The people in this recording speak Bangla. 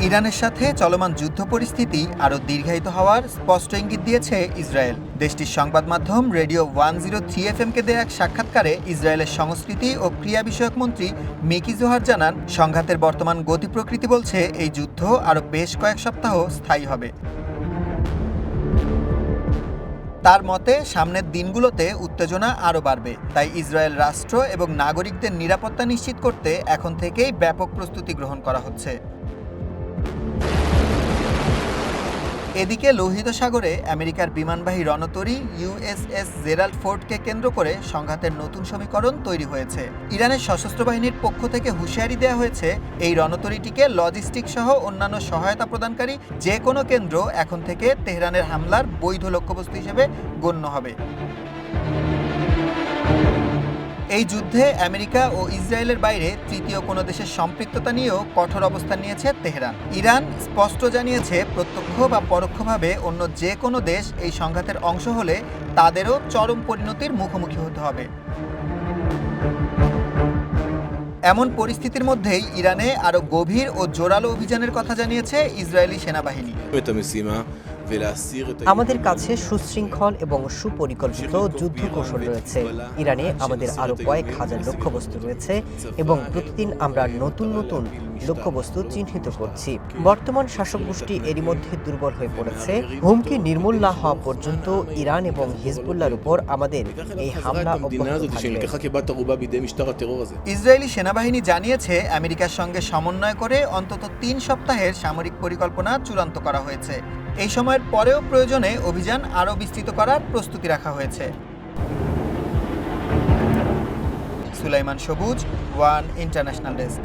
ইরানের সাথে চলমান যুদ্ধ পরিস্থিতি আরও দীর্ঘায়িত হওয়ার স্পষ্ট ইঙ্গিত দিয়েছে ইসরায়েল। দেশটির সংবাদ মাধ্যম রেডিও 103 FM-কে দেয়া এক সাক্ষাৎকারে ইসরায়েলের সংস্কৃতি ও ক্রীড়া বিষয়ক মন্ত্রী মিকি জোহার জানান, সংঘাতের বর্তমান গতি প্রকৃতি বলছে এই যুদ্ধ আরও বেশ কয়েক সপ্তাহ স্থায়ী হবে। তার মতে সামনের দিনগুলোতে উত্তেজনা আরও বাড়বে, তাই ইসরায়েল রাষ্ট্র এবং নাগরিকদের নিরাপত্তা নিশ্চিত করতে এখন থেকেই ব্যাপক প্রস্তুতি গ্রহণ করা হচ্ছে। এদিকে লোহিত সাগরে আমেরিকার বিমানবাহী রণতরী USS জেরাল্ড ফোর্ডকে কেন্দ্র করে সংঘাতের নতুন সমীকরণ তৈরি হয়েছে। ইরানের সশস্ত্র বাহিনীর পক্ষ থেকে হুঁশিয়ারি দেওয়া হয়েছে, এই রণতরীটিকে লজিস্টিক সহ অন্যান্য সহায়তা প্রদানকারী যে কোনো কেন্দ্র এখন থেকে তেহরানের হামলার বৈধ লক্ষ্যবস্তু হিসেবে গণ্য হবে। এই যুদ্ধে আমেরিকা ও ইসরায়েলের বাইরে তৃতীয় কোনো দেশের সম্পৃক্ততা নিয়েও কঠোর অবস্থান নিয়েছে তেহরান। ইরান স্পষ্ট জানিয়েছে, প্রত্যক্ষ বা পরোক্ষভাবে অন্য যে কোনো দেশ এই সংঘাতের অংশ হলে তাদেরও চরম পরিণতির মুখোমুখি হতে হবে। এমন পরিস্থিতির মধ্যেই ইরানে আরও গভীর ও জোরালো অভিযানের কথা জানিয়েছে ইসরায়েলি সেনাবাহিনী। আমাদের কাছে সুশৃঙ্খল এবং সুপরিকল্পিত যুদ্ধ কৌশল রয়েছে। ইরানে আমাদের আরও কয়েক হাজার লক্ষ্যবস্তু রয়েছে এবং প্রতিদিন আমরা নতুন নতুন লক্ষ্যবস্তু চিহ্নিত করছি। বর্তমান শাসক গোষ্ঠী এরই মধ্যে দুর্বল হয়ে পড়েছে। হুমকি নির্মূল না হওয়া পর্যন্ত ইরান এবং হিজবুল্লাহর উপর আমাদের এই হামলা অব্যাহত থাকবে। ইসরায়েলি সেনাবাহিনী জানিয়েছে, আমেরিকার সঙ্গে সমন্বয় করে অন্তত 3 সপ্তাহের সামরিক পরিকল্পনা চূড়ান্ত করা হয়েছে। এই সময়ের পরেও প্রয়োজনে অভিযান আরও বিস্তৃত করার প্রস্তুতি রাখা হয়েছে। সুলাইমান সবুজ, ওয়ান ইন্টারন্যাশনাল ডেস্ক।